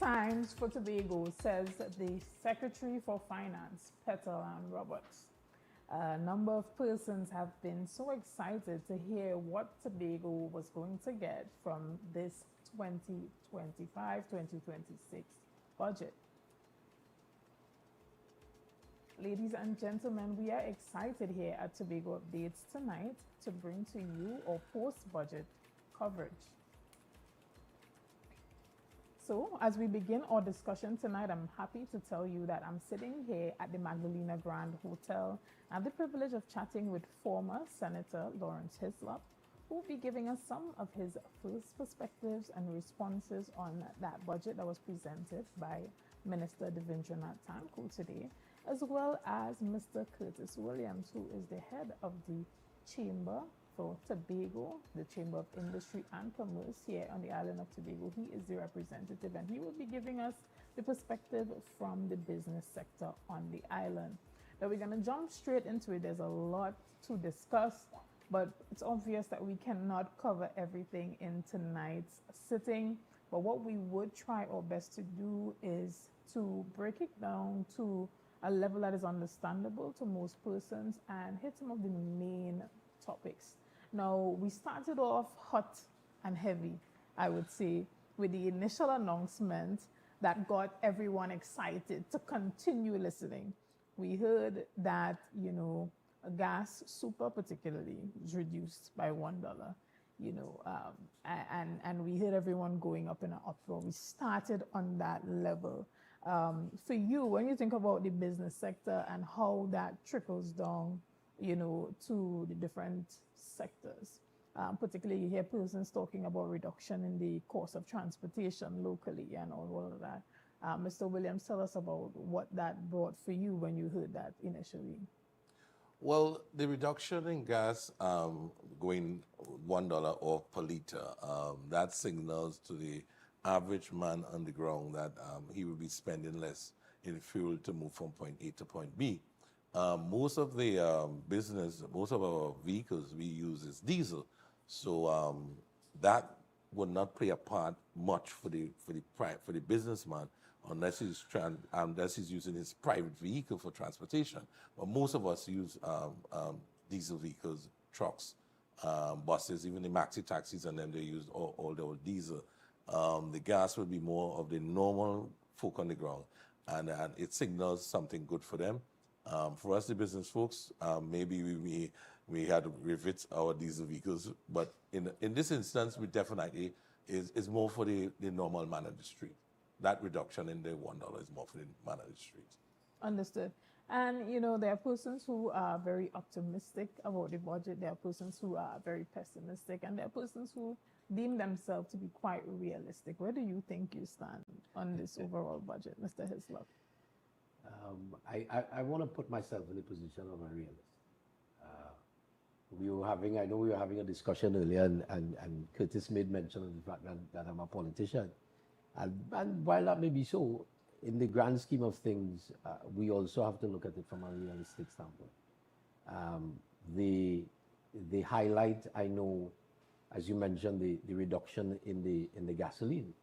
times for Tobago, says the Secretary for Finance, Petal and Roberts. A number of persons have been so excited to hear what Tobago was going to get from this 2025-2026 budget. Ladies and gentlemen, we are excited here at Tobago Updates tonight to bring to you our post-budget coverage. So, as we begin our discussion tonight, I'm happy to tell you that I'm sitting here at the Magdalena Grand Hotel. I have the privilege of chatting with former Senator Lawrence Hislop, who will be giving us some of his first perspectives and responses on that budget that was presented by Minister Devindranath Thakur today, as well as Mr. Curtis Williams, who is the head of the Chamber for Tobago, the Chamber of Industry and Commerce here on the island of Tobago. He is the representative, and he will be giving us the perspective from the business sector on the island. Now we're going to jump straight into it. There's a lot to discuss, but it's obvious that we cannot cover everything in tonight's sitting. But what we would try our best to do is to break it down to a level that is understandable to most persons and hit some of the main topics. Now, we started off hot and heavy, I would say, with the initial announcement that got everyone excited to continue listening. We heard that, gas super particularly is reduced by $1, and we heard everyone going up in an uproar. We started on that level. For you, when you think about the business sector and how that trickles down, to the different sectors, particularly you hear persons talking about reduction in the cost of transportation locally and all of that. Mr. Williams, tell us about what that brought for you when you heard that initially. Well, the reduction in gas going $1 off per liter, that signals to the average man on the ground that he will be spending less in fuel to move from point A to point B. Most of the most of our vehicles we use is diesel, so that would not play a part much for the businessman unless he's using his private vehicle for transportation. But most of us use diesel vehicles, trucks, buses, even the maxi taxis, and then they use all the diesel. The gas would be more of the normal folk on the ground, and it signals something good for them. For us, the business folks, maybe we had to refit our diesel vehicles, but in this instance, we definitely is more for the normal man on the street. That reduction in the $1 is more for the man on the street. Understood. And there are persons who are very optimistic about the budget. There are persons who are very pessimistic, and there are persons who deem themselves to be quite realistic. Where do you think you stand on this overall budget, Mr. Hislop? I want to put myself in the position of a realist. I know we were having a discussion earlier, and Curtis made mention of the fact that I'm a politician. And while that may be so, in the grand scheme of things, we also have to look at it from a realistic standpoint. The highlight, I know, as you mentioned, the reduction in the gasoline.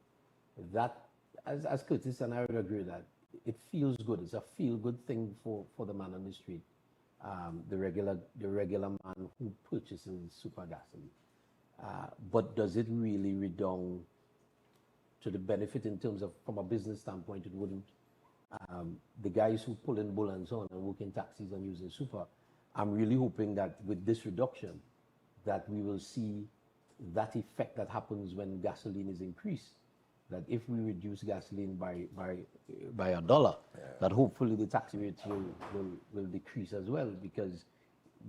That, as Curtis and I would agree that it feels good. It's a feel-good thing for the man on the street, the regular man who purchases super gasoline. But does it really redound to the benefit in terms of, from a business standpoint? It wouldn't. The guys who pull in bull and so on and work in taxis and using super, I'm really hoping that with this reduction, that we will see that effect that happens when gasoline is increased. That if we reduce gasoline by $1, that hopefully the taxi rates will decrease as well, because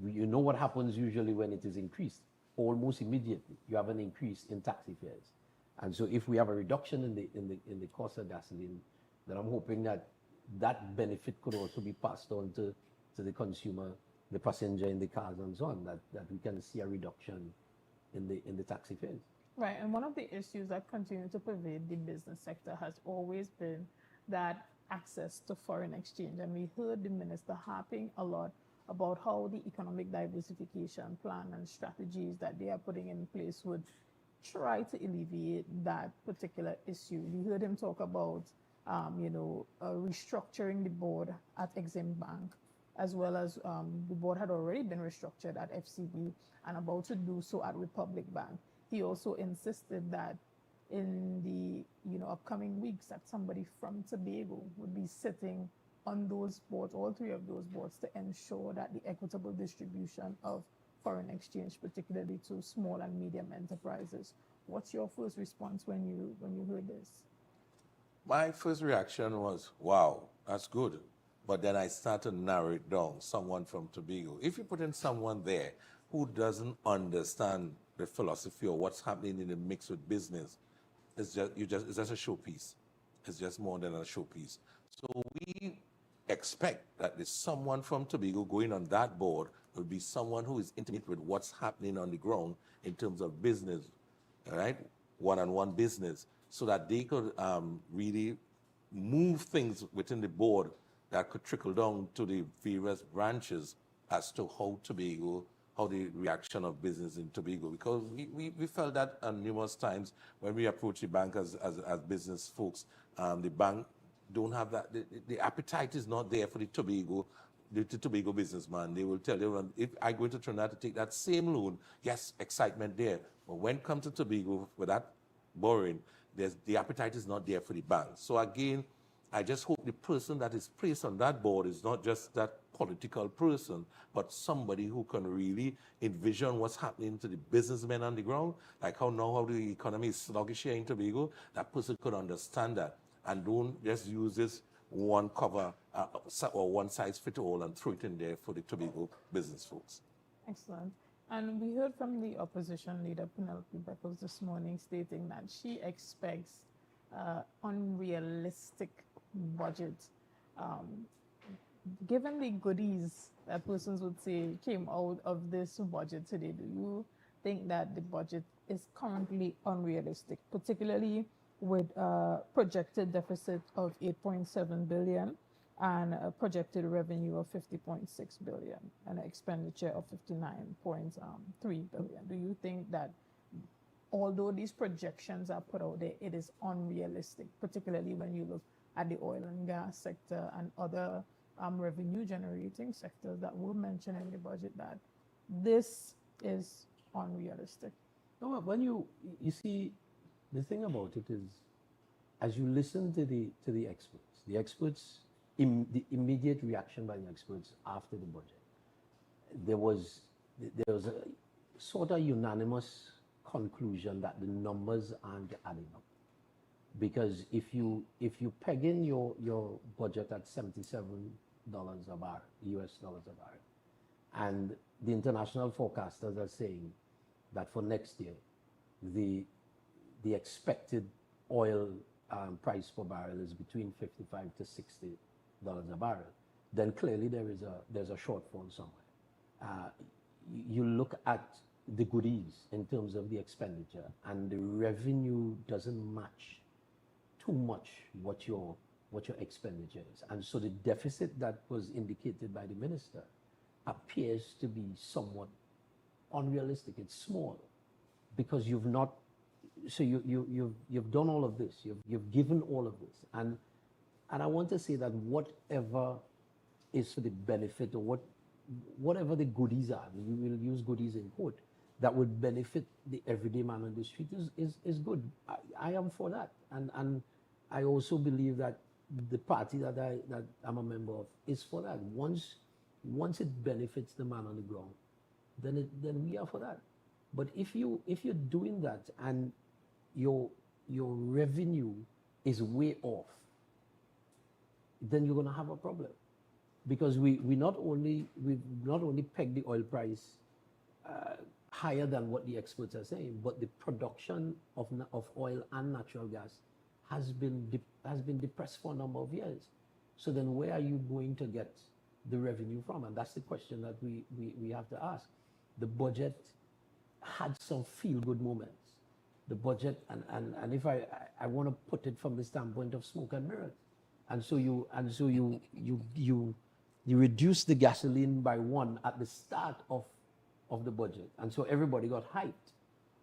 what happens usually when it is increased. Almost immediately you have an increase in taxi fares, and so if we have a reduction in the cost of gasoline, then I'm hoping that benefit could also be passed on to the consumer, the passenger in the cars and so on. That we can see a reduction in the taxi fares. Right, and one of the issues that continue to pervade the business sector has always been that access to foreign exchange. And we heard the minister harping a lot about how the economic diversification plan and strategies that they are putting in place would try to alleviate that particular issue? We heard him talk about, restructuring the board at Exim Bank, as well as the board had already been restructured at FCB and about to do so at Republic Bank. He also insisted that in the upcoming weeks that somebody from Tobago would be sitting on those boards, all three of those boards, to ensure that the equitable distribution of foreign exchange, particularly to small and medium enterprises. What's your first response when you heard this? My first reaction was, wow, that's good. But then I started to narrow it down, someone from Tobago. If you put in someone there who doesn't understand the philosophy or what's happening in the mix with business, it's just a showpiece. It's just more than a showpiece. So we expect that there's someone from Tobago going on that board will be someone who is intimate with what's happening on the ground in terms of business, all right? One-on-one business, so that they could really move things within the board that could trickle down to the various branches as to how the reaction of business in Tobago. Because we felt that numerous times when we approach the bank as business folks, the bank don't have that, the appetite is not there for the Tobago businessman. They will tell you, if I go to Trinidad to take that same loan, yes, excitement there. But when it comes to Tobago, for that borrowing, the appetite is not there for the bank. So again, I just hope the person that is placed on that board is not just that political person, but somebody who can really envision what's happening to the businessmen on the ground, like how the economy is sluggish here in Tobago. That person could understand that and don't just use this one cover or one size fit all and throw it in there for the Tobago business folks. Excellent. And we heard from the opposition leader, Penelope Beckles, this morning stating that she expects unrealistic budget. Given the goodies that persons would say came out of this budget today, do you think that the budget is currently unrealistic, particularly with a projected deficit of 8.7 billion and a projected revenue of 50.6 billion and an expenditure of 59.3 billion? Do you think that although these projections are put out there, it is unrealistic, particularly when you look at the oil and gas sector and other revenue generating sectors that were mentioned in the budget, that this is unrealistic? No, when you see, the thing about it is, as you listen to the experts, the immediate reaction by the experts after the budget, there was a sort of unanimous conclusion that the numbers aren't adding up. Because if you peg in your budget at $77 a barrel, US dollars a barrel, and the international forecasters are saying that for next year, the expected oil price per barrel is between $55 to $60 a barrel, then clearly there's a shortfall somewhere. You look at the goodies in terms of the expenditure, and the revenue doesn't match too much what your expenditure is. And so the deficit that was indicated by the minister appears to be somewhat unrealistic. It's small because you've done all of this. You've given all of this. And I want to say that whatever is for the benefit, or whatever the goodies are, we will use goodies in quote, that would benefit the everyday man on the street is good. I am for that. And I also believe that the party that I'm a member of is for that. Once it benefits the man on the ground, then we are for that. But if you're doing that and your revenue is way off, then you're going to have a problem, because we've not only pegged the oil price higher than what the experts are saying, but the production of oil and natural gas has been depressed for a number of years. So then where are you going to get the revenue from? And that's the question that we have to ask. The budget had some feel-good moments. The budget, and if I want to put it from the standpoint of smoke and mirrors, and so you reduce the gasoline by 1 at the start of the budget, and so everybody got hyped.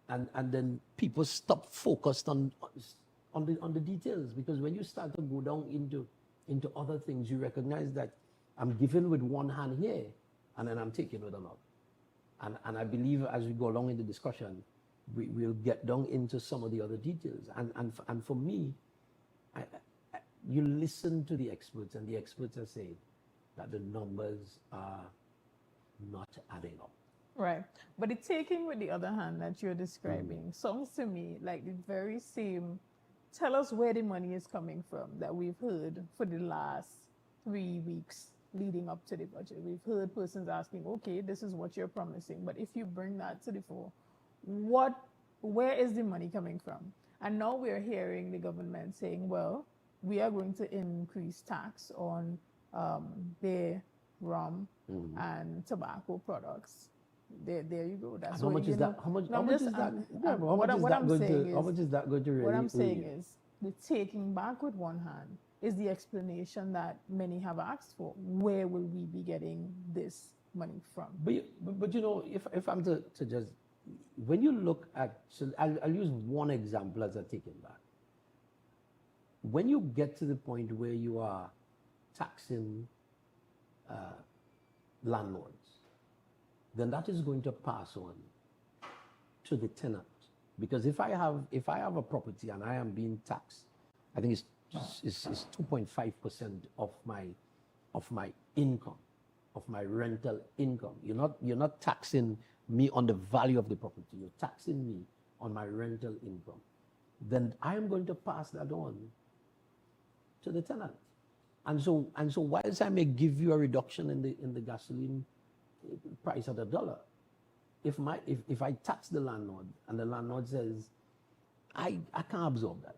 and then people stop focused on the details, because when you start to go down into other things, you recognize that I'm giving with one hand here, and then I'm taking with another. And I believe as we go along in the discussion, we'll get down into some of the other details. And for me, you listen to the experts, and the experts are saying that the numbers are not adding up. Right. But the taking with the other hand that you're describing sounds to me like the very same tell us where the money is coming from that we've heard for the last 3 weeks leading up to the budget. We've heard persons asking, okay, this is what you're promising, but if you bring that to the fore, where is the money coming from? And now we're hearing the government saying, well, we are going to increase tax on beer, rum, and tobacco products. There you go. That's how much is that? How much is that? What is that going to really? What I'm saying is the taking back with one hand is the explanation that many have asked for. Where will we be getting this money from? But you know, if I'm to just, when you look at, so I'll use one example as a taking back. When you get to the point where you are taxing landlords, then that is going to pass on to the tenant. Because if I have a property and I am being taxed, I think it's 2.5% of my income, of my rental income. You're not taxing me on the value of the property. You're taxing me on my rental income. Then I am going to pass that on to the tenant. And so whilst I may give you a reduction in the gasoline price at $1, if I tax the landlord and the landlord says I can't absorb that,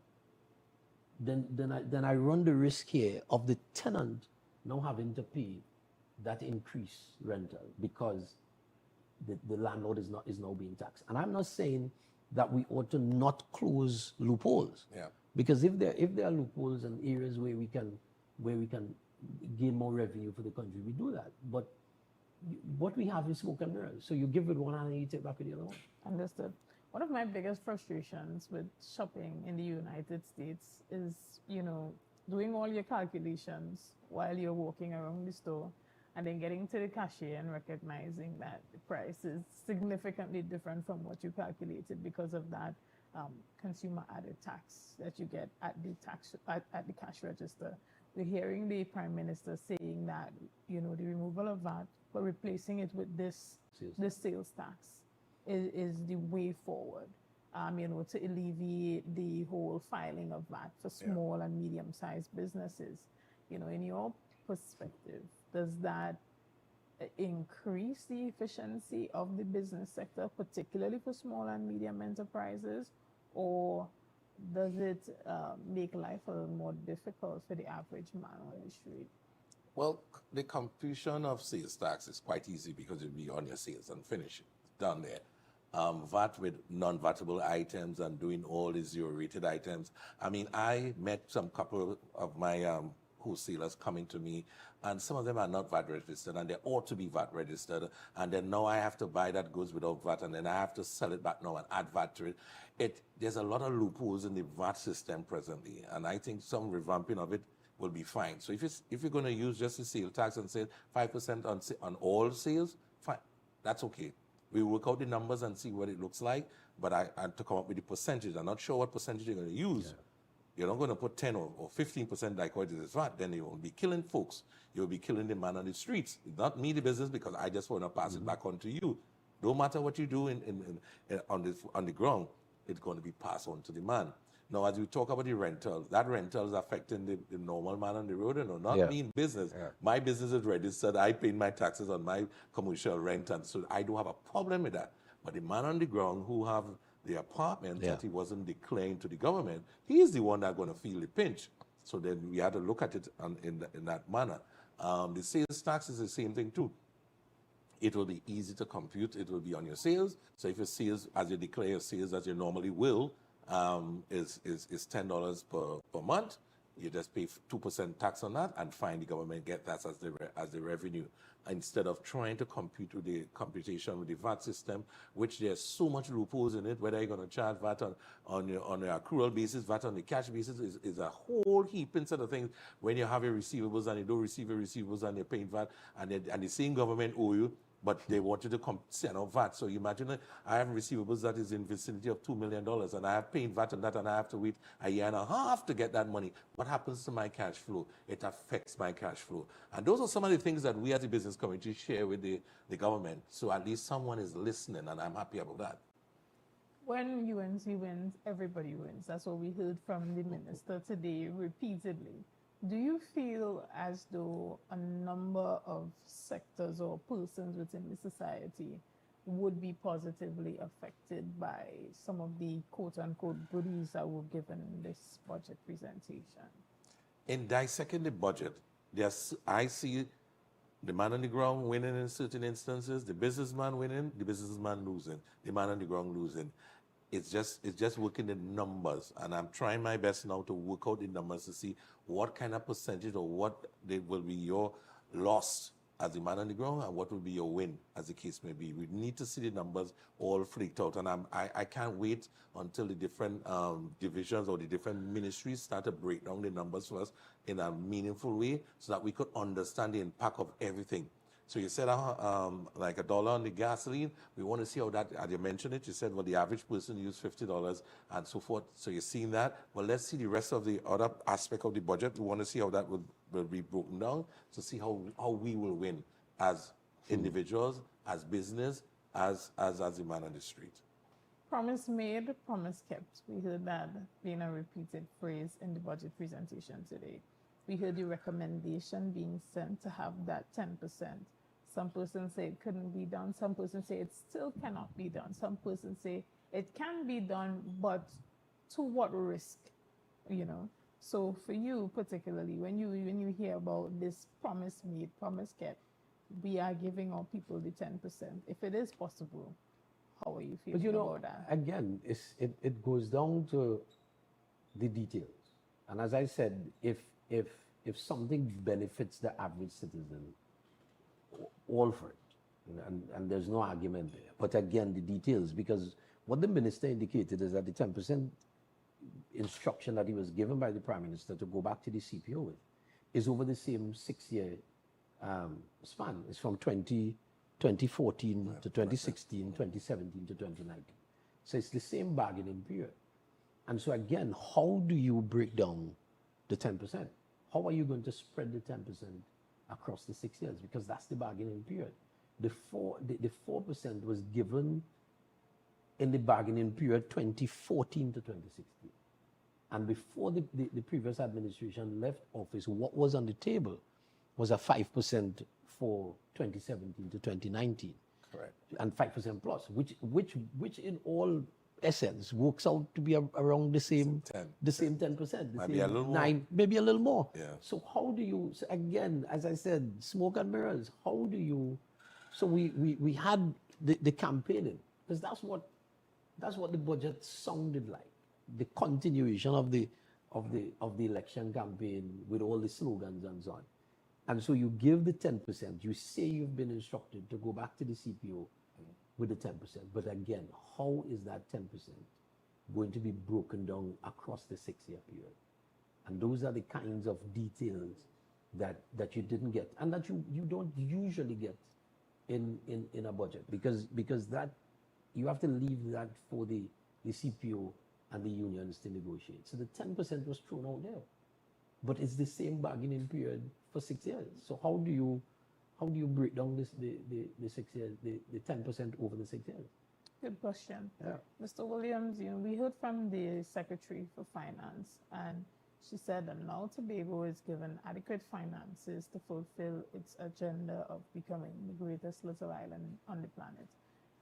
then I run the risk here of the tenant now having to pay that increased rental because the landlord is now being taxed. And I'm not saying that we ought to not close loopholes. Yeah. Because if there are loopholes and areas where we can gain more revenue for the country, we do that. But what we have is smoke and mirrors. So you give with one hand and you take back with the other one. Understood. One of my biggest frustrations with shopping in the United States is, doing all your calculations while you're walking around the store and then getting to the cashier and recognizing that the price is significantly different from what you calculated because of that consumer added tax that you get at the cash register. We're hearing the Prime Minister saying that, the removal of VAT, but replacing it with this sales tax is the way forward, to alleviate the whole filing of VAT for small and medium-sized businesses. In your perspective, does that increase the efficiency of the business sector, particularly for small and medium enterprises, or does it make life a little more difficult for the average man on the street? Well, the computation of sales tax is quite easy because it'll be on your sales and finish it. Done there. VAT with non-VATable items and doing all the zero-rated items. I met some couple of my wholesalers coming to me, and some of them are not VAT registered, and they ought to be VAT registered, and then now I have to buy that goods without VAT, and then I have to sell it back now and add VAT to it. There's a lot of loopholes in the VAT system presently, and I think some revamping of it will be fine. So if you're going to use just the sales tax and say 5% on all sales, fine, that's okay. We work out the numbers and see what it looks like, but I had to come up with the percentage. I'm not sure what percentage you're going to use. Yeah. You're not going to put 10 or 15% like what it is VAT, then you will be killing folks. You'll be killing the man on the streets. It's not me, the business, because I just want to pass it back on to you. No matter what you do on the ground, it's going to be passed on to the man. Now, as we talk about the rentals, that rental is affecting the normal man on the road, not me in business. Yeah. My business is registered. I pay my taxes on my commercial rent, and so I don't have a problem with that. But the man on the ground who have the apartment that he wasn't declaring to the government, he is the one that's going to feel the pinch. So then we had to look at it in that manner. The sales tax is the same thing too. It will be easy to compute. It will be on your sales. So if your sales, as you declare your sales as you normally will, is $10 per month, You just pay 2% tax on that, and fine, the government get that as the revenue, instead of trying to compute with the computation with the VAT system, which there's so much loopholes in it. Whether you're going to charge VAT on your accrual basis, VAT on the cash basis is a whole heap instead of things. When you have your receivables and you don't receive your receivables and you're paying VAT, and the same government owe you, but they wanted to send out VAT. So you imagine I have receivables that is in vicinity of $2 million, and I have paid VAT on that, and I have to wait a year and a half to get that money. What happens to my cash flow? It affects my cash flow. And those are some of the things that we as the business community share with the government. So at least someone is listening, and I'm happy about that. When UNC wins, everybody wins. That's what we heard from the minister today repeatedly. Do you feel as though a number of sectors or persons within the society would be positively affected by some of the quote-unquote goodies that were given in this budget presentation? In dissecting the budget, I see the man on the ground winning in certain instances, the businessman winning, the businessman losing, the man on the ground losing. It's just working the numbers, and I'm trying my best now to work out the numbers to see what kind of percentage or what will be your loss as the man on the ground and what will be your win, as the case may be. We need to see the numbers all freaked out, and I can't wait until the different divisions or the different ministries start to break down the numbers for us in a meaningful way so that we could understand the impact of everything. So you said like $1 on the gasoline. We want to see how that, as you mentioned it, you said, well, the average person used $50 and so forth. So you're seeing that. Well, let's see the rest of the other aspect of the budget. We want to see how that will be broken down to see how we will win as individuals, as business, as the man on the street. Promise made, promise kept. We heard that being a repeated phrase in the budget presentation today. We heard the recommendation being sent to have that 10%. Some persons say it couldn't be done. Some persons say it still cannot be done. Some persons say it can be done, but to what risk, you know? So for you particularly, when you hear about this promise made, promise kept, we are giving our people the 10%. If it is possible, how are you feeling about that? Again, it goes down to the details. And as I said, if something benefits the average citizen, all for it. And there's no argument there. But again, the details, because what the minister indicated is that the 10% instruction that he was given by the Prime Minister to go back to the CPO with is over the same 6-year span. It's from 2014 to 2016, 2017 to 2019. So it's the same bargaining period. And so again, how do you break down the 10%? How are you going to spread the 10% across the 6 years? Because that's the bargaining period. The 4% was given in the bargaining period 2014 to 2016. And before the previous administration left office, what was on the table was a 5% for 2017 to 2019. Correct. And 5% plus, which in all essence works out to be around the same 10%. Maybe a little more. Maybe a little more. Yeah. So how do you, so again, as I said, smoke and mirrors, how do you, so we had the campaigning, because that's what the budget sounded like. The continuation of the election campaign with all the slogans and so on. And so you give the 10%, you say you've been instructed to go back to the CPO with the 10%. But again, how is that 10% going to be broken down across the 6-year period? And those are the kinds of details that you didn't get and that you don't usually get in a budget, because that you have to leave that for the CPO and the unions to negotiate. So the 10% was thrown out there. But it's the same bargaining period for 6 years. So how do you break down the 6 years, the 10% over the 6 years? Good question. Yeah. Mr. Williams, we heard from the Secretary for Finance, and she said that now Tobago is given adequate finances to fulfill its agenda of becoming the greatest little island on the planet.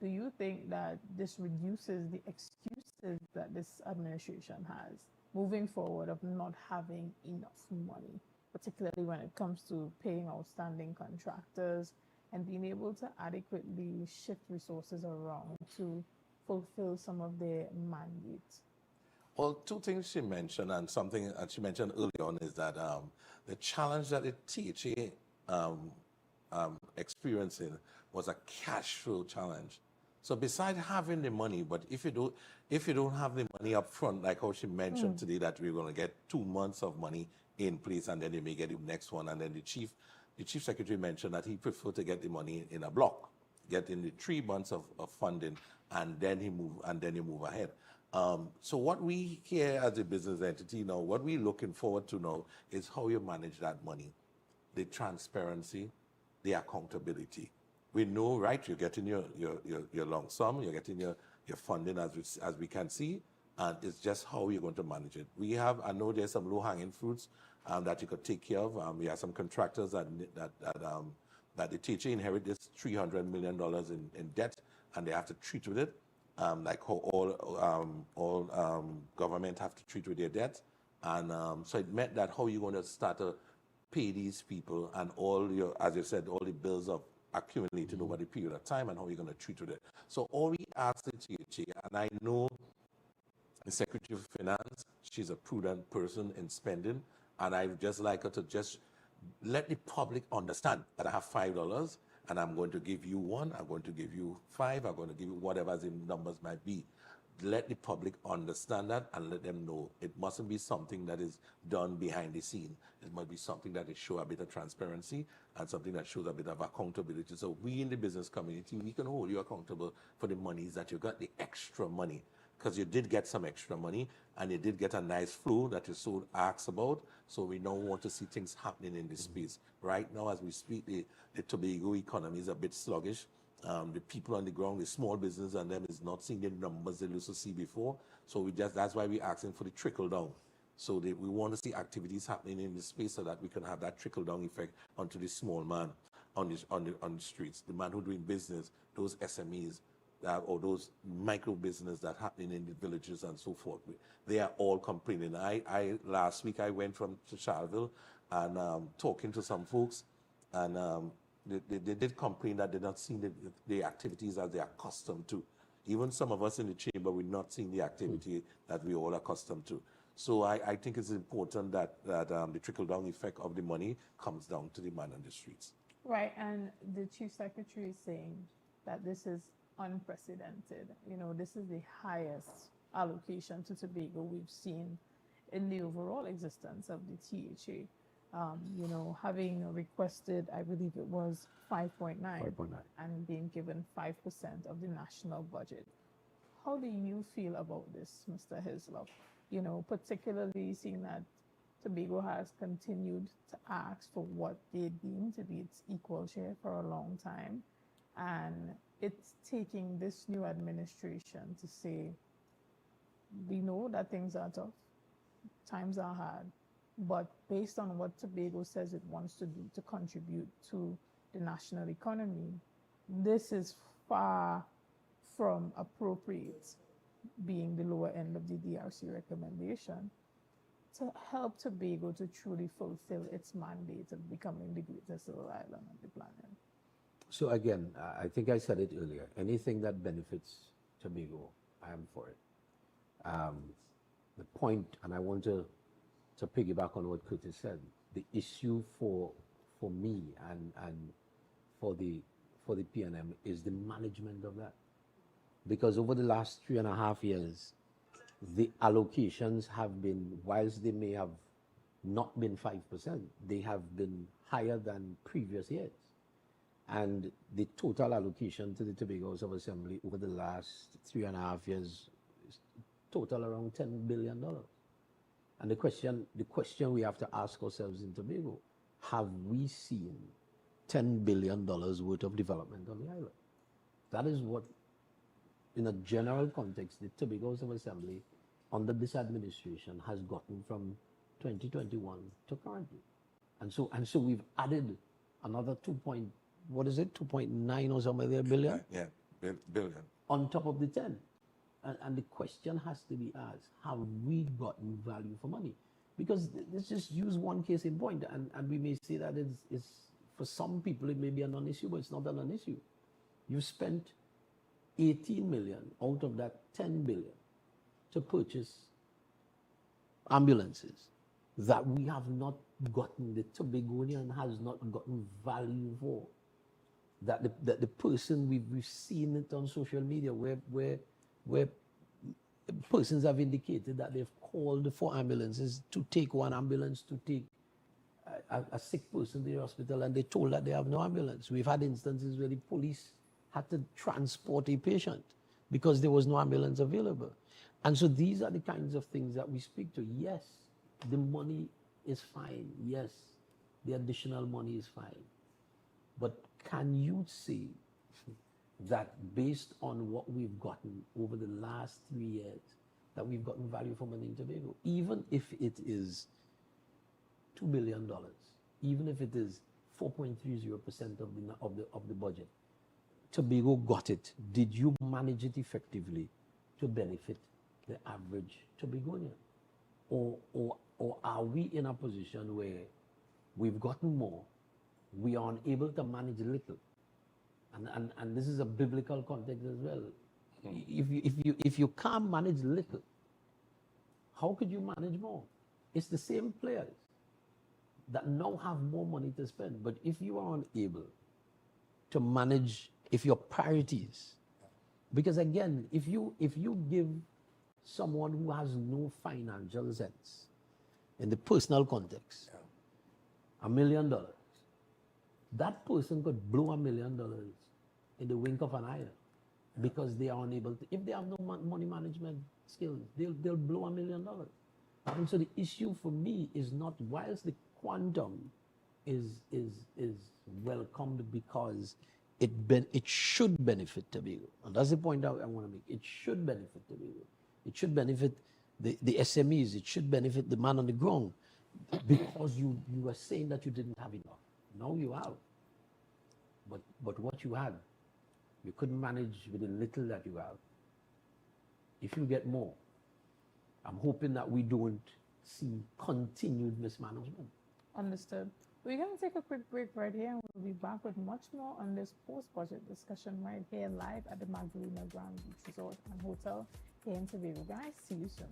Do you think that this reduces the excuses that this administration has moving forward of not having enough money, particularly when it comes to paying outstanding contractors and being able to adequately shift resources around to fulfill some of their mandates? Well, two things she mentioned, and something that she mentioned early on is that the challenge that the THA experiencing was a cash flow challenge. So besides having the money, but if you don't have the money up front, like how she mentioned today, that we're going to get 2 months of money in place, and then they may get the next one, and then the chief secretary mentioned that he preferred to get the money in a block, get in the 3 months of funding, and then you move ahead. So what we here as a business entity now, what we're looking forward to now is how you manage that money, the transparency, the accountability. We know, right, you're getting your lump sum, you're getting your funding as we can see, and it's just how you're going to manage it. I know there's some low-hanging fruits that you could take care of. We have some contractors that the teacher inherit this $300 million in debt, and they have to treat with it, like how all government have to treat with their debt. And so it meant that how you're going to start to pay these people, and as you said, all the bills of accumulated over the period of time, and how you're going to treat with it. So all we ask the THA, and I know the Secretary of Finance, she's a prudent person in spending, and I would just like her to just let the public understand that I have $5 and I'm going to give you 1, I'm going to give you 5, I'm going to give you whatever the numbers might be. Let the public understand that and let them know it mustn't be something that is done behind the scene. It must be something that is show a bit of transparency and something that shows a bit of accountability. So we in the business community, we can hold you accountable for the monies that you got, the extra money. Because you did get some extra money and you did get a nice flow that you so asked about. So we now want to see things happening in this space. Right now, as we speak, the Tobago economy is a bit sluggish. The people on the ground, the small business and them is not seeing the numbers they used to see before. So that's why we're asking for the trickle down. So we want to see activities happening in the space so that we can have that trickle down effect onto the small man on the streets, the man who's doing business, those SMEs, or those micro business that happening in the villages and so forth. They are all complaining. Last week I went to Charleville and talking to some folks, and they did complain that they're not seeing the activities as they're accustomed to. Even some of us in the chamber, we're not seeing the activity that we're all accustomed to. So I think it's important that the trickle-down effect of the money comes down to the man on the streets. Right, and the Chief Secretary is saying that this is unprecedented. This is the highest allocation to Tobago we've seen in the overall existence of the THA. Having requested, I believe it was 5.9, and being given 5% of the national budget. How do you feel about this, Mr. Hislop? Particularly seeing that Tobago has continued to ask for what they deem to be its equal share for a long time, and it's taking this new administration to say, we know that things are tough, times are hard, but based on what Tobago says it wants to do to contribute to the national economy, this is far from appropriate, being the lower end of the DRC recommendation, to help Tobago to truly fulfill its mandate of becoming the greatest little island on the planet. So again, I think I said it earlier, anything that benefits Tobago, I am for it. The point, and I want to piggyback on what Curtis said, the issue for me and for the PNM is the management of that. Because over the last 3.5 years, the allocations have been, whilst they may have not been 5%, they have been higher than previous years. And the total allocation to the Tobago House of Assembly over the last 3.5 years is total around $10 billion. And the question we have to ask ourselves in Tobago, have we seen $10 billion worth of development on the island? That is what, in a general context, the Tobago House of Assembly under this administration has gotten from 2021 to currently. And so we've added another 2.9 or something there billion? Yeah, billion. On top of the 10. And the question has to be asked, have we gotten value for money? Because let's just use one case in point, and we may say that it's for some people it may be a non-issue, but it's not a non-issue. You spent 18 million out of that 10 billion to purchase ambulances that we have not gotten, the Tobagonian has not gotten value for. That the person, we've seen it on social media where persons have indicated that they've called for ambulances to take one ambulance to take a sick person to the hospital, and they told that they have no ambulance. We've had instances where the police had to transport a patient because there was no ambulance available. And so these are the kinds of things that we speak to. Yes, the money is fine. Yes, the additional money is fine. But can you say that based on what we've gotten over the last 3 years, that we've gotten value for money in Tobago, even if it is $2 billion, even if it is 4.30% of the budget, Tobago got it. Did you manage it effectively to benefit the average Tobagonian? Or are we in a position where we've gotten more, we are unable to manage little? And this is a biblical context as well. If you can't manage little, how could you manage more? It's the same players that now have more money to spend. But if you are unable to manage, if your priorities, because again, if you give someone who has no financial sense in the personal context $1 million, that person could blow $1 million in the wink of an eye because they are unable to. If they have no money management skills, they'll blow $1 million. And so the issue for me is not, whilst the quantum is welcomed because it should benefit Tobago, and that's the point I want to make. It should benefit Tobago. It should benefit the SMEs. It should benefit the man on the ground, because you were saying that you didn't have enough. Now you have. But what you had, you couldn't manage with the little that you have. If you get more, I'm hoping that we don't see continued mismanagement. Understood. We're going to take a quick break right here, and we'll be back with much more on this post-budget discussion right here live at the Magdalena Grand Beach Resort and Hotel here in Tobago. Guys, see you soon.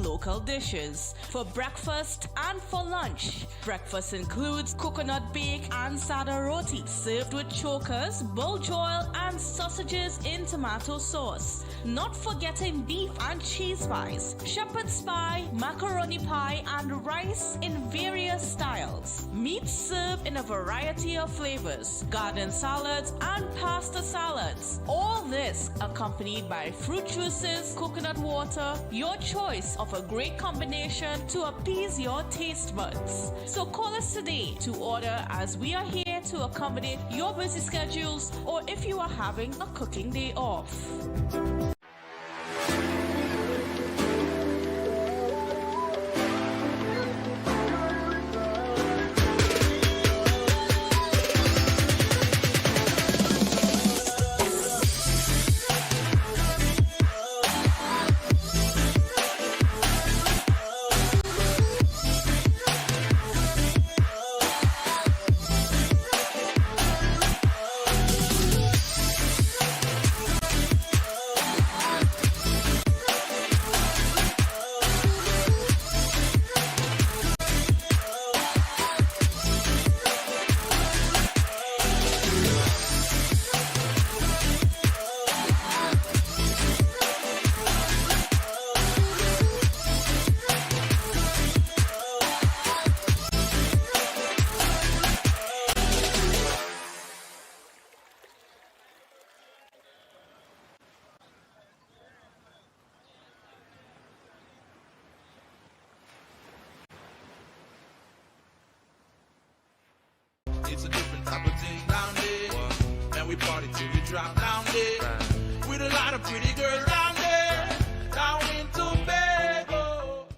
Local dishes for breakfast and for lunch. Breakfast includes coconut bake and sada roti, served with chokers, bull joil, and sausages in tomato sauce. Not forgetting beef and cheese pies, shepherd's pie, macaroni pie, and rice in various styles. Meat served in a variety of flavors, garden salads, and pasta salads. All this accompanied by fruit juices, coconut water, your choice of a great combination to appease your taste buds. So call us today to order, as we are here to accommodate your busy schedules, or if you are having a cooking day off. It's a different type of thing down there. Man, we party till we drop down there. With a lot of pretty girls down there. Down in Tobago.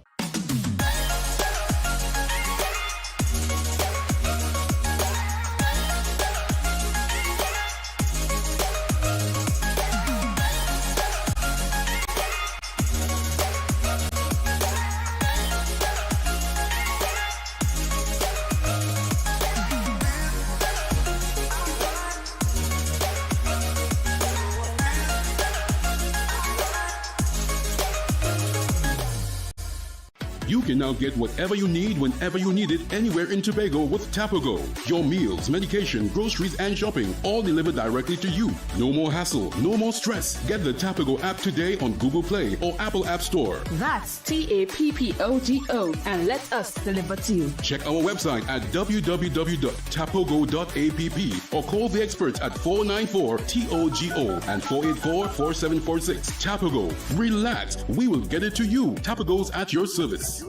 You can now get whatever you need whenever you need it anywhere in Tobago with Tobago. Your meals, medication, groceries, and shopping all delivered directly to you. No more hassle, no more stress. Get the Tobago app today on Google Play or Apple App Store. That's TAPPOGO, and let us deliver to you. Check our website at www.tapogo.app or call the experts at 494-TOGO and 484-4746. Tobago. Relax. We will get it to you. Tobago's at your service.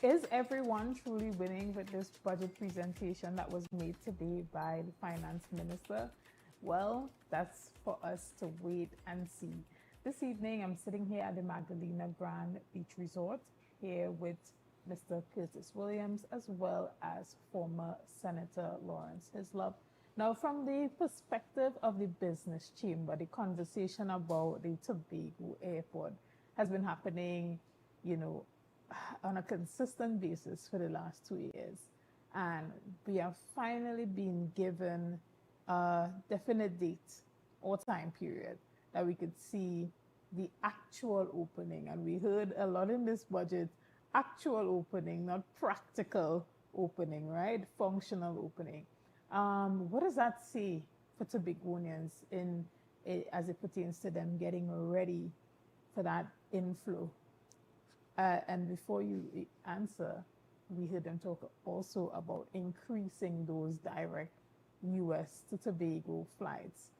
Is everyone truly winning with this budget presentation that was made today by the finance minister? Well, that's for us to wait and see. This evening, I'm sitting here at the Magdalena Grand Beach Resort here with Mr. Curtis Williams, as well as former Senator Lawrence Hislop. Now, from the perspective of the business chamber, the conversation about the Tobago airport has been happening, on a consistent basis for the last 2 years. And we have finally been given a definite date or time period that we could see the actual opening. And we heard a lot in this budget, actual opening, not practical opening, right? Functional opening. What does that say for Tobagonians as it pertains to them getting ready for that inflow? And before you answer, we heard them talk also about increasing those direct U.S. to Tobago flights.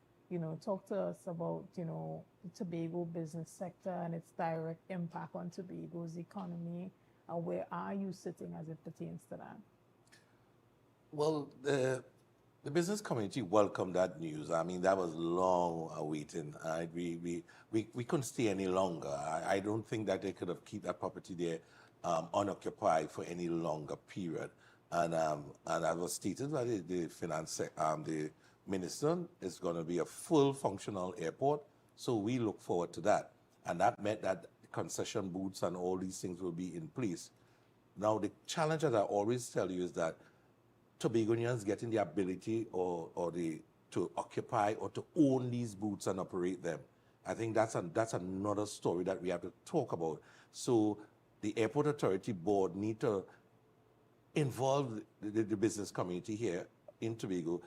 Talk to us about, the Tobago business sector and its direct impact on Tobago's economy. Where are you sitting as it pertains to that? Well, the business community welcomed that news. I mean, that was long awaiting. We couldn't stay any longer. I don't think that they could have kept that property there unoccupied for any longer period. And as was stated by the minister, it's going to be a full functional airport. So we look forward to that. And that meant that concession booths and all these things will be in place. Now, the challenge, as I always tell you, is that Tobagonians getting the ability to occupy or to own these booths and operate them. I think that's another story that we have to talk about. So the Airport Authority Board need to involve the business community here in Tobago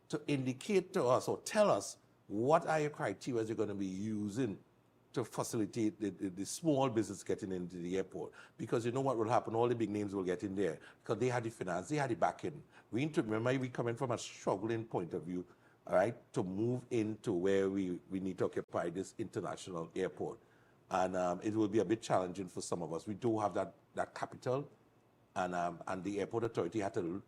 to indicate to us or tell us what are your criteria you're going to be using to facilitate the small business getting into the airport. Because you know what will happen? All the big names will get in there because they had the finance, they had the backing. We need to remember we coming from a struggling point of view, all right, to move into where we need to occupy this international airport. And it will be a bit challenging for some of us. We do have that capital, and the Airport Authority had to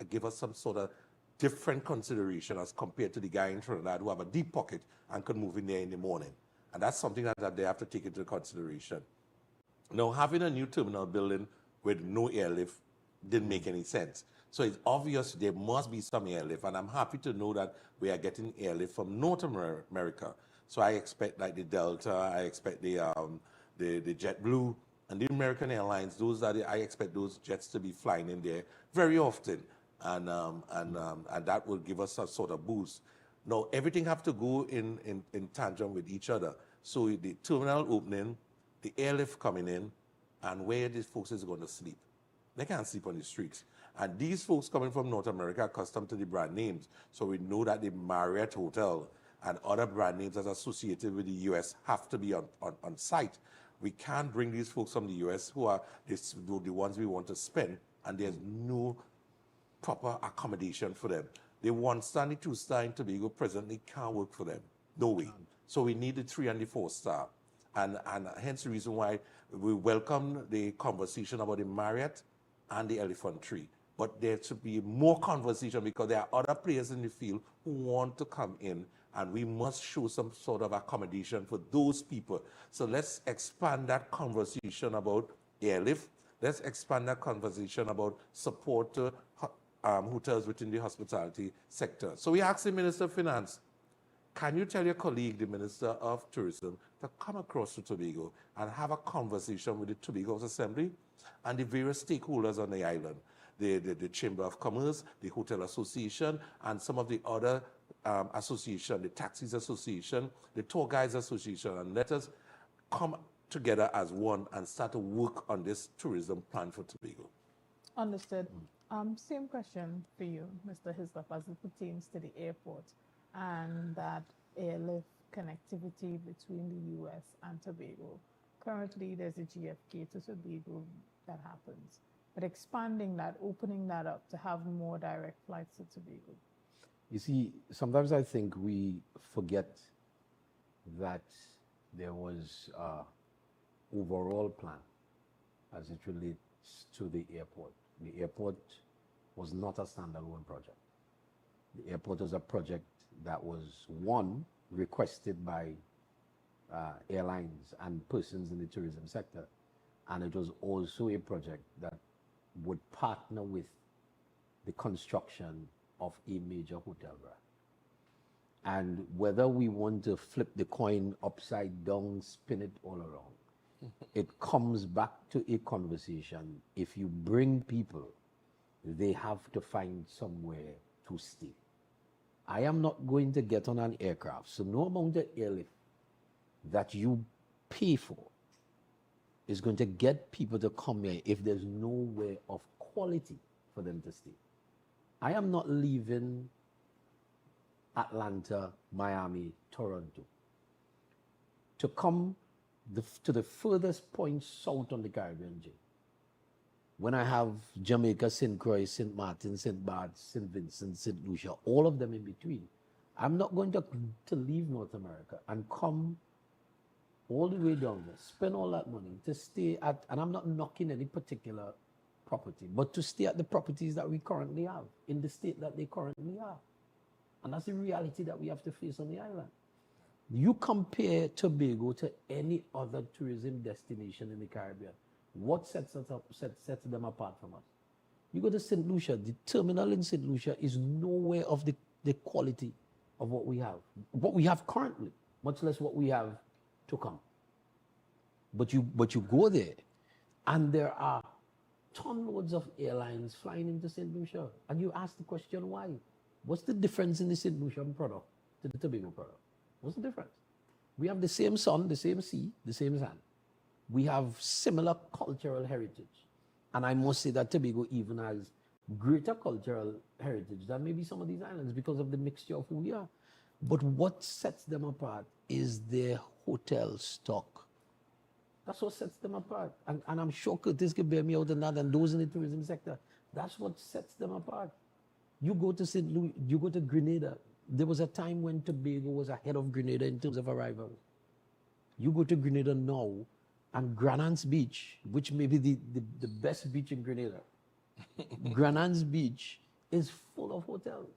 give us some sort of different consideration as compared to the guy in Trinidad who have a deep pocket and could move in there in the morning. And that's something that they have to take into consideration. Now, having a new terminal building with no airlift didn't make any sense. So it's obvious there must be some airlift, and I'm happy to know that we are getting airlift from North America. So I expect like the Delta, I expect the JetBlue, and the American Airlines. I expect those jets to be flying in there very often, and that will give us a sort of boost. Now, everything have to go in tandem with each other. So the terminal opening, the airlift coming in, and where these folks is going to sleep. They can't sleep on the streets. And these folks coming from North America are accustomed to the brand names. So we know that the Marriott Hotel and other brand names that's associated with the U.S. have to be on site. We can't bring these folks from the U.S. who are the ones we want to spend, and there's no proper accommodation for them. The one-star and the two-star in Tobago presently can't work for them. No way. So we need the 3 and the 4-star. And hence the reason why we welcome the conversation about the Marriott and the Elephant Tree. But there should be more conversation because there are other players in the field who want to come in and we must show some sort of accommodation for those people. So let's expand that conversation about airlift. Let's expand that conversation about support to hotels within the hospitality sector. So we asked the Minister of Finance, can you tell your colleague, the Minister of Tourism, to come across to Tobago and have a conversation with the Tobago Assembly and the various stakeholders on the island, the Chamber of Commerce, the Hotel Association, and some of the other association, the Taxis Association, the Tour Guides Association, and let us come together as one and start to work on this tourism plan for Tobago. Understood. Same question for you, Mr. Hislop, as it pertains to the airport and that airlift connectivity between the U.S. and Tobago. Currently, there's a GFK to Tobago that happens, but expanding that, opening that up to have more direct flights to Tobago. You see, sometimes I think we forget that there was an overall plan as it relates to the airport. The airport was not a standalone project. The airport was a project that was, one, requested by airlines and persons in the tourism sector, and it was also a project that would partner with the construction of a major hotel brand. And whether we want to flip the coin upside down, spin it all around, it comes back to a conversation. If you bring people, they have to find somewhere to stay. I am not going to get on an aircraft, so no amount of airlift that you pay for is going to get people to come here if there's nowhere of quality for them to stay. I am not leaving Atlanta, Miami, Toronto to come to the furthest point south on the Caribbean Sea. When I have Jamaica, St. Croix, St. Martin, St. Barts, St. Vincent, St. Lucia, all of them in between, I'm not going to leave North America and come all the way down there, spend all that money to stay at, and I'm not knocking any particular property, but to stay at the properties that we currently have, in the state that they currently are. And that's the reality that we have to face on the island. You compare Tobago to any other tourism destination in the Caribbean, what sets them apart from us? You go to St. Lucia, the terminal in St. Lucia is nowhere of the quality of what we have currently, much less what we have to come. But you go there, and there are tonloads of airlines flying into St. Lucia, and you ask the question, why? What's the difference in the St. Lucian product to the Tobago product? What's the difference? We have the same sun, the same sea, the same sand. We have similar cultural heritage. And I must say that Tobago even has greater cultural heritage than maybe some of these islands because of the mixture of who we are. But what sets them apart is their hotel stock. That's what sets them apart. And I'm sure Curtis could bear me out on that, and those in the tourism sector. That's what sets them apart. You go to St. Louis, you go to Grenada. There was a time when Tobago was ahead of Grenada in terms of arrivals. You go to Grenada now, and Granans Beach, which may be the best beach in Grenada, Granans Beach is full of hotels.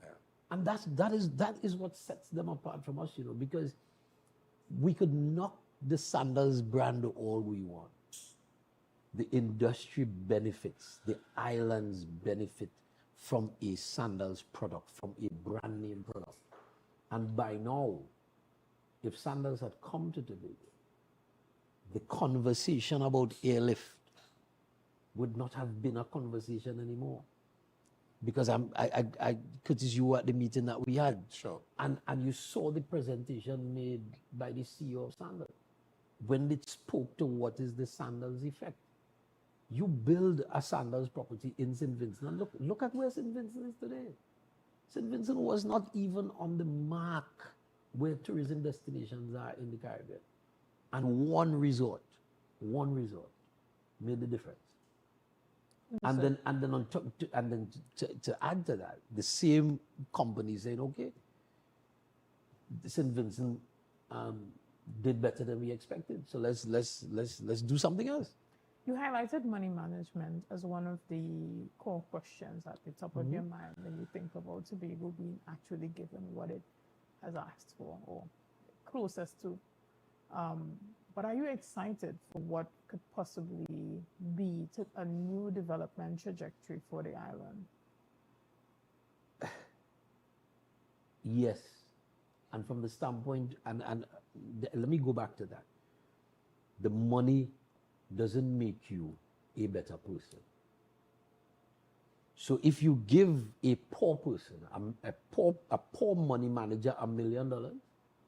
Yeah. And that is what sets them apart from us, because we could knock the Sandals brand all we want. The industry benefits, the islands benefit from a Sandals product, from a brand name product. And by now, if Sandals had come to Tobago, the conversation about airlift would not have been a conversation anymore. Because Curtis, you were at the meeting that we had. Sure. And you saw the presentation made by the CEO of Sandals when it spoke to what is the Sandals effect. You build a Sandals property in St. Vincent, and look at where St. Vincent is today. St. Vincent was not even on the mark where tourism destinations are in the Caribbean. And one resort made the difference. And then on top, to add to that, the same company said, okay, St. Vincent did better than we expected, so let's do something else. You highlighted money management as one of the core questions at the top of your mind when you think about Tobago being actually given what it has asked for, or closest to. But are you excited for what could possibly be a new development trajectory for the island? Yes. And from the standpoint, let me go back to that. The money doesn't make you a better person. So if you give a poor person, a poor money manager $1 million,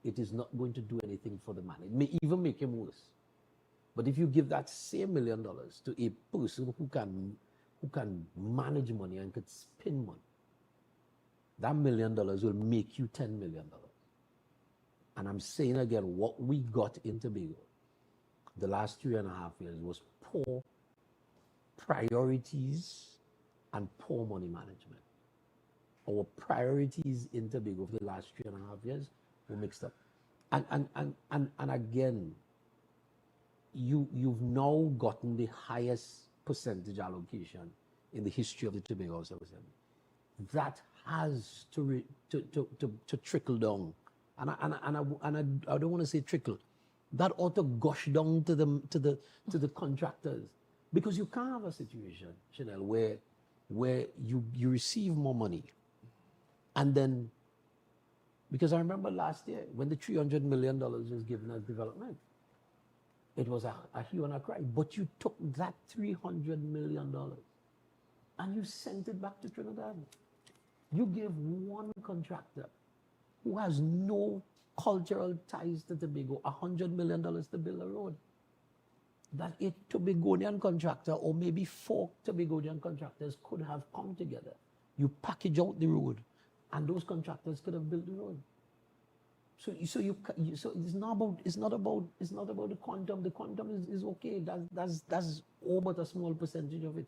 it is not going to do anything for the man. It may even make him worse. But if you give that same $1 million to a person who can manage money and could spend money, that $1 million will make you $10 million. And I'm saying again, what we got in Tobago the last 3.5 years was poor priorities and poor money management. Our priorities in Tobago for the last 3.5 years were mixed up. And again, you've now gotten the highest percentage allocation in the history of the Tobago House of Assembly. That has to trickle down. And I don't want to say trickle. That ought to gush down to the contractors. Because you can't have a situation, Chanel, where you receive more money. And then, because I remember last year when the $300 million was given as development, it was a hue and a cry. But you took that $300 million and you sent it back to Trinidad. You gave one contractor who has no cultural ties to Tobago $100 million to build a road. That a Tobagonian contractor, or maybe 4 Tobagonian contractors, could have come together. You package out the road, and those contractors could have built the road. So it's not about the quantum. The quantum is okay. That's all but a small percentage of it.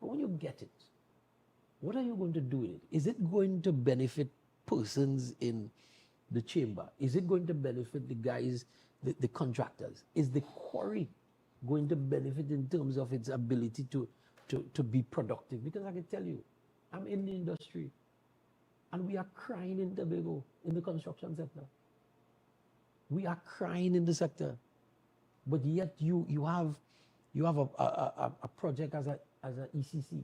But when you get it, what are you going to do with it? Is it going to benefit persons in the chamber? Is it going to benefit the guys, the contractors? Is the quarry going to benefit in terms of its ability to be productive? Because I can tell you, I'm in the industry, and we are crying in Tobago in the construction sector. We are crying in the sector, but yet you have a project as a ECC,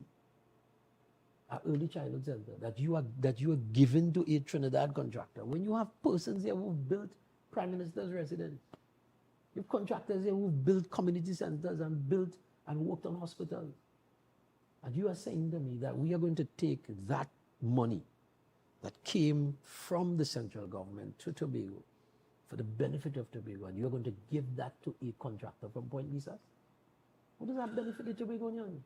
an early childhood center, that you are given to a Trinidad contractor. When you have persons here who've built Prime Minister's residence, you have contractors here who've built community centers and built and worked on hospitals, and you are saying to me that we are going to take that money that came from the central government to Tobago for the benefit of Tobago, and you're going to give that to a contractor from Point Lisa? What does that benefit the Tobagonian?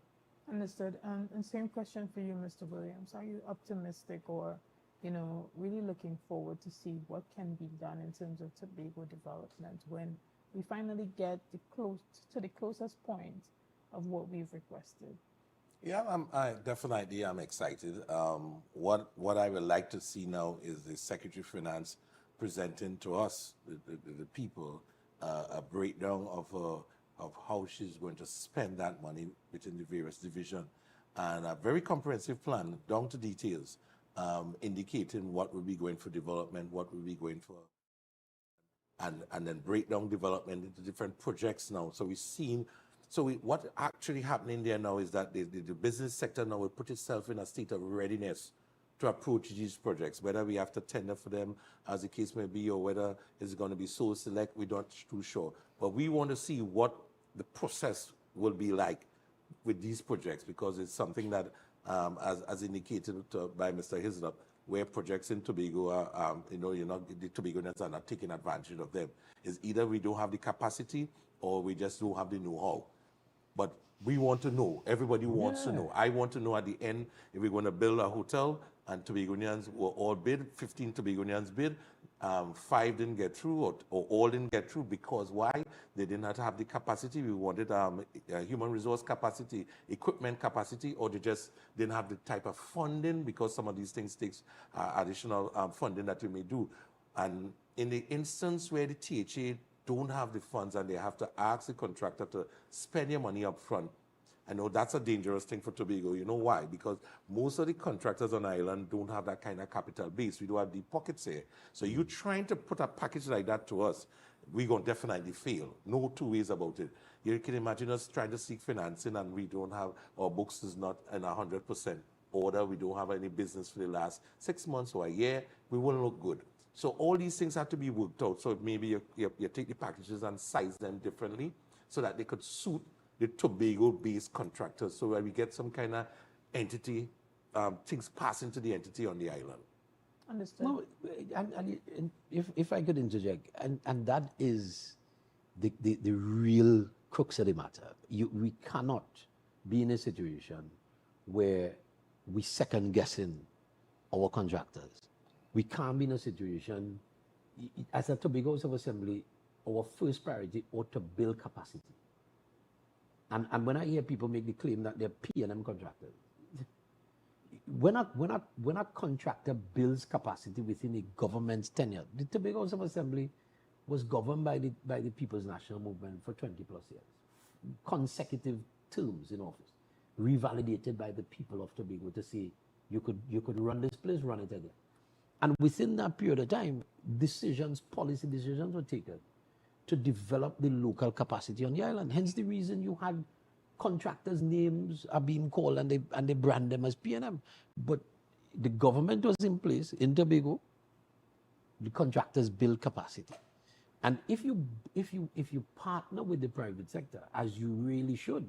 Understood. And same question for you, Mr. Williams. Are you optimistic, or, really looking forward to see what can be done in terms of Tobago development when we finally get to the closest point of what we've requested? Yeah, definitely I'm excited. What I would like to see now is the Secretary of Finance presenting to us, the people, a breakdown of how she's going to spend that money within the various divisions, and a very comprehensive plan down to details, indicating what will be going for development, what will be going for, and then break down development into different projects now. So we've seen, what actually happening there now is that the business sector now will put itself in a state of readiness to approach these projects, whether we have to tender for them, as the case may be, or whether it's going to be so select, we're not too sure. But we want to see what the process will be like with these projects, because it's something that, as indicated by Mr. Hislop, where projects in Tobago are, the Tobagonians are not taking advantage of them. Is either we don't have the capacity, or we just don't have the know-how. But we want to know. Everybody wants to know. I want to know at the end, if we're going to build a hotel, and Tobagonians were all bid, 15 Tobagonians bid, 5 didn't get through, or all didn't get through, because why? They did not have the capacity. We wanted human resource capacity, equipment capacity, or they just didn't have the type of funding, because some of these things takes additional funding that you may do. And in the instance where the THA don't have the funds and they have to ask the contractor to spend your money up front, I know that's a dangerous thing for Tobago. You know why? Because most of the contractors on the island don't have that kind of capital base. We don't have deep pockets here. So you trying to put a package like that to us, we're going to definitely fail. No two ways about it. You can imagine us trying to seek financing and we don't have, our books is not in 100% order. We don't have any business for the last 6 months or a year. We won't look good. So all these things have to be worked out. So maybe you take the packages and size them differently so that they could suit the Tobago-based contractors, so that we get some kind of entity, things passing to the entity on the island. Understood. No, and if I could interject, and that is the real crux of the matter. We cannot be in a situation where we second guessing our contractors. We can't be in a situation, as a Tobago House of Assembly, our first priority ought to build capacity. And when I hear people make the claim that they're P&M contractors, when a contractor builds capacity within a government's tenure, the Tobago House of Assembly was governed by the People's National Movement for 20 plus years. Consecutive terms in office, revalidated by the people of Tobago to say, you could run this place, run it again. And within that period of time, policy decisions were taken to develop the local capacity on the island. Hence the reason you had contractors' names are being called and they brand them as P&M. But the government was in place in Tobago. The contractors build capacity. And if you partner with the private sector, as you really should,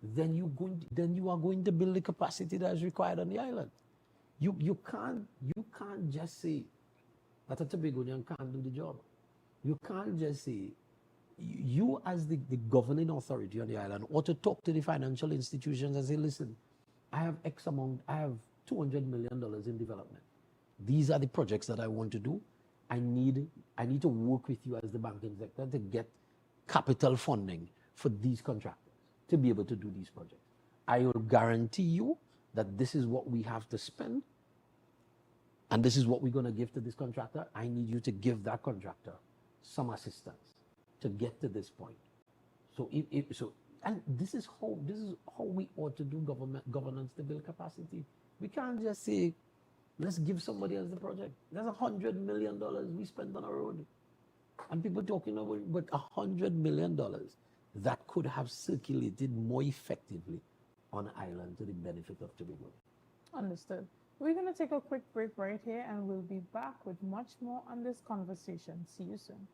then you are going to build the capacity that is required on the island. You can't just say that a Tobagonian can't do the job. You can't just say, you as the governing authority on the island ought to talk to the financial institutions and say, listen, I have $200 million in development. These are the projects that I want to do. I need to work with you as the banking sector to get capital funding for these contractors to be able to do these projects. I will guarantee you that this is what we have to spend and this is what we're going to give to this contractor. I need you to give that contractor some assistance to get to this point. And this is how we ought to do governance to build capacity. We can't just say, let's give somebody else the project. There's $100 million we spent on a road. And people talking about $100 million that could have circulated more effectively on the island to the benefit of Tobago. Understood. We're going to take a quick break right here and we'll be back with much more on this conversation. See you soon.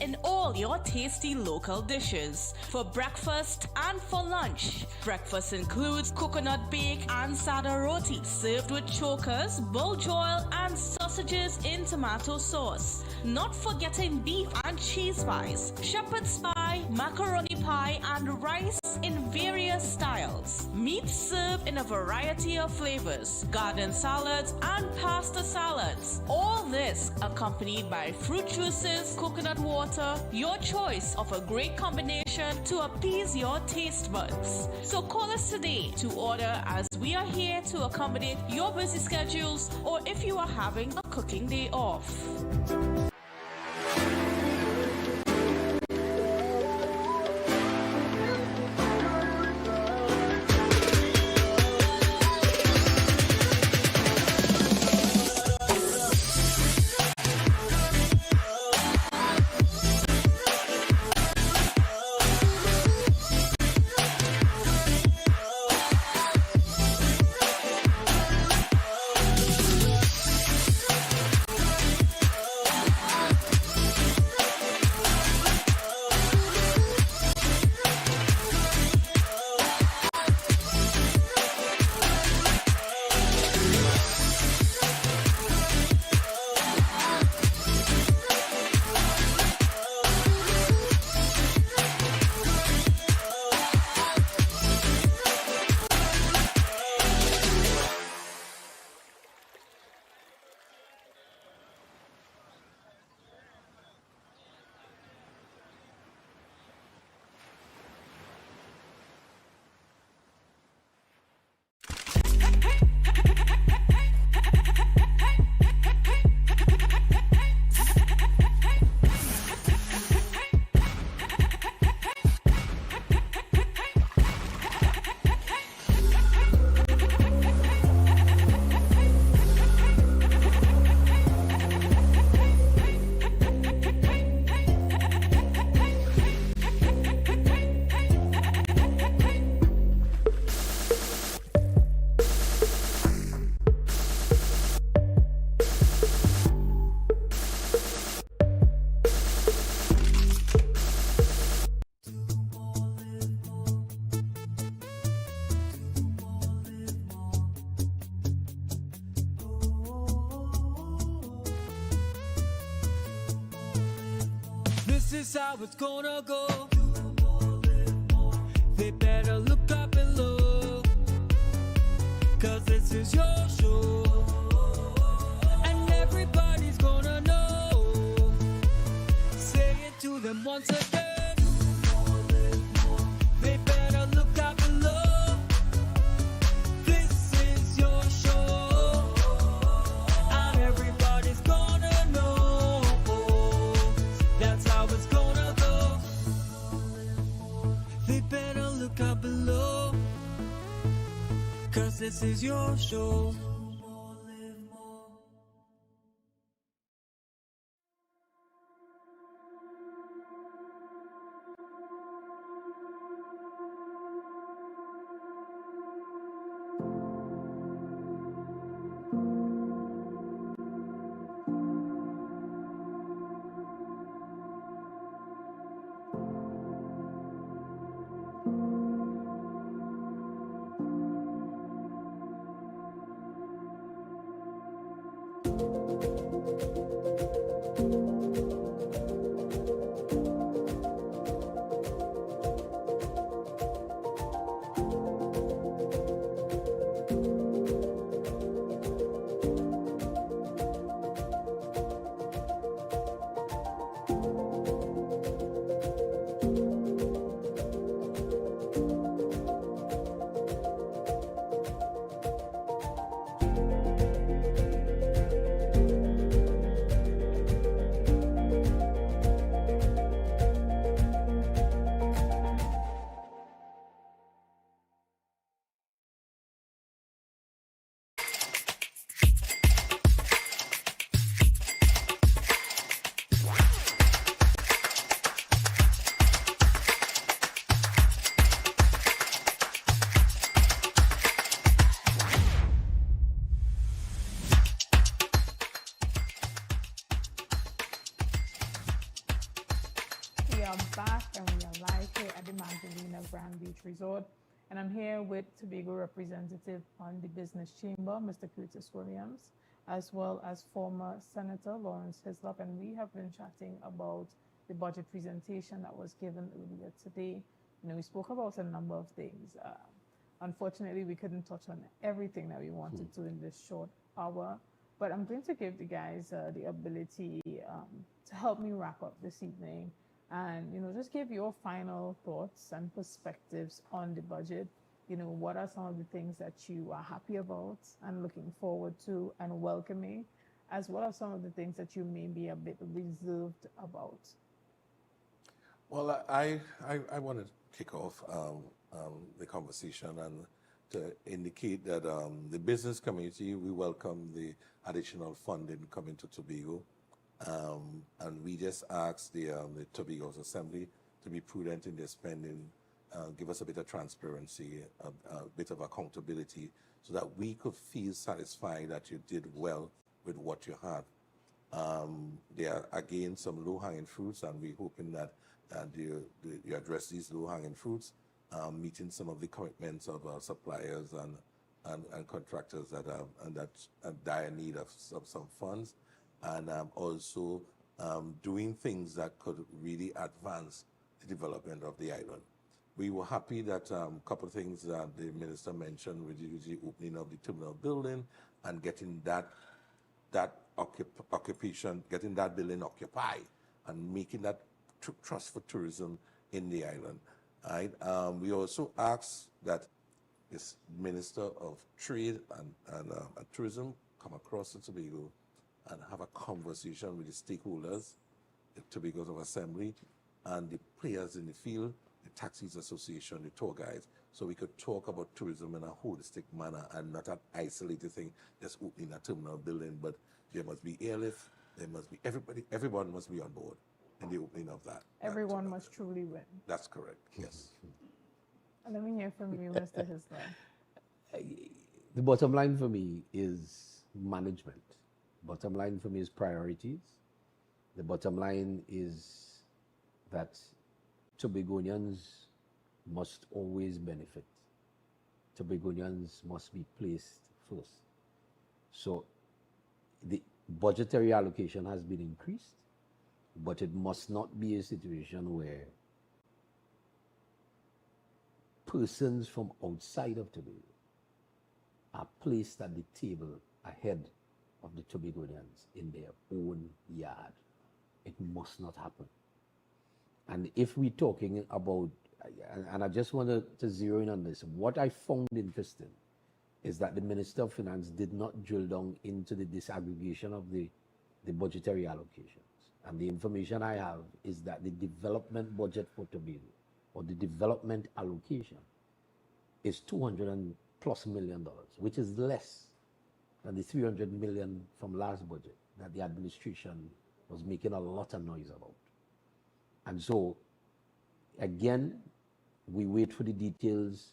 In all your tasty local dishes for breakfast and for lunch. Breakfast includes coconut bake and sada roti served with chokers, bulge oil and sausages in tomato sauce. Not forgetting beef and cheese pies, shepherd's pie, macaroni pie and rice in various styles. Meat served in a variety of flavors, garden salads and pasta salads. All this accompanied by fruit juices, coconut water, your choice of a great combination to appease your taste buds. So call us today to order, as we are here to accommodate your busy schedules or if you are having a cooking day off. This is how it's gonna go. They better look up below, 'cause this is your show, and everybody's gonna know. Say it to them once again. They better look up below. This is your show, and everybody's gonna know. That's how it's gonna go. They better look up below, 'cause this is your show. We are back and we are live here at the Magdalena Grand Beach Resort. And I'm here with Tobago representative on the Business Chamber, Mr. Curtis Williams, as well as former Senator Lawrence Hislop. And we have been chatting about the budget presentation that was given earlier today. You know, we spoke about a number of things. Unfortunately, we couldn't touch on everything that we wanted to in this short hour. But I'm going to give the guys the ability to help me wrap up this evening and, you know, just give your final thoughts and perspectives on the budget. You know, what are some of the things that you are happy about and looking forward to and welcoming, as well as some of the things that you may be a bit reserved about? Well, I want to kick off the conversation and to indicate that the business community, we welcome the additional funding coming to Tobago. And we just asked the Tobago's Assembly to be prudent in their spending, give us a bit of transparency, a bit of accountability, so that we could feel satisfied that you did well with what you had. There are, again, some low-hanging fruits, and we're hoping that you address these low-hanging fruits, meeting some of the commitments of our suppliers and contractors that are dire need of some funds, and also doing things that could really advance the development of the island. We were happy that a couple of things that the minister mentioned, with the opening of the terminal building and getting that occupation, getting that building occupied and making that trust for tourism in the island. Right? We also asked that this Minister of Trade and Tourism come across to Tobago and have a conversation with the stakeholders, the Tobago's Assembly, and the players in the field, the Taxis Association, the tour guides, so we could talk about tourism in a holistic manner and not an isolated thing, just opening a terminal building, but there must be airlift, there must be everyone must be on board in the opening of that. Everyone must truly win. That's correct, yes. And let me hear from you, Mr. Hislop. The bottom line for me is management. Bottom line for me is priorities. The bottom line is that Tobagonians must always benefit. Tobagonians must be placed first. So the budgetary allocation has been increased, but it must not be a situation where persons from outside of Tobago are placed at the table ahead of the Tobagonians in their own yard. It must not happen. And if we're talking about, and I just wanted to zero in on this, what I found interesting is that the Minister of Finance did not drill down into the disaggregation of the budgetary allocations. And the information I have is that the development budget for Tobago, or the development allocation, is $200+ million, which is less than the 300 million from last budget that the administration was making a lot of noise about. And so, again, we wait for the details.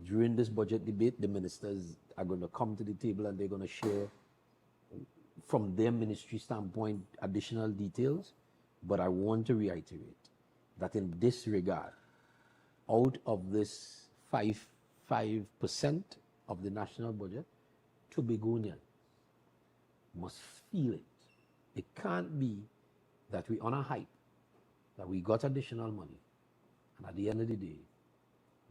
During this budget debate, the ministers are going to come to the table and they're going to share, from their ministry standpoint, additional details. But I want to reiterate that in this regard, out of this 5% of the national budget, Tobagonians must feel it. It can't be that we on a hype, that we got additional money, and at the end of the day,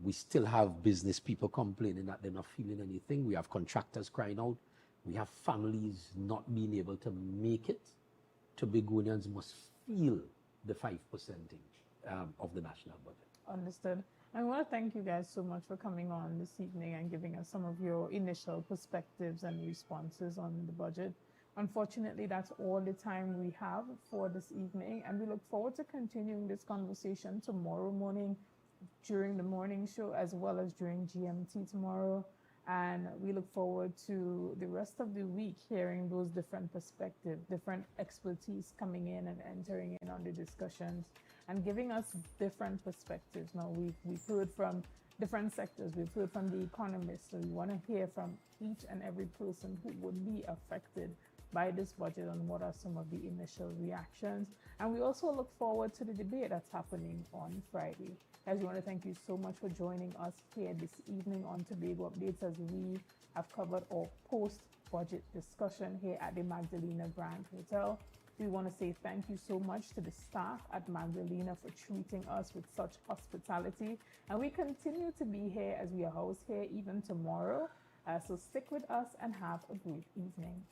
we still have business people complaining that they're not feeling anything. We have contractors crying out. We have families not being able to make it. Tobagonians must feel the 5% of the national budget. Understood. I want to thank you guys so much for coming on this evening and giving us some of your initial perspectives and responses on the budget. Unfortunately, that's all the time we have for this evening, and we look forward to continuing this conversation tomorrow morning during the morning show as well as during GMT tomorrow. And we look forward to the rest of the week hearing those different perspectives, different expertise coming in and entering in on the discussions and giving us different perspectives. Now, we've heard from different sectors. We've heard from the economists. So we want to hear from each and every person who would be affected by this budget and what are some of the initial reactions. And we also look forward to the debate that's happening on Friday. Guys, we want to thank you so much for joining us here this evening on Tobago Updates as we have covered our post-budget discussion here at the Magdalena Grand Hotel. We want to say thank you so much to the staff at Magdalena for treating us with such hospitality. And we continue to be here as we are housed here even tomorrow. So stick with us and have a great evening.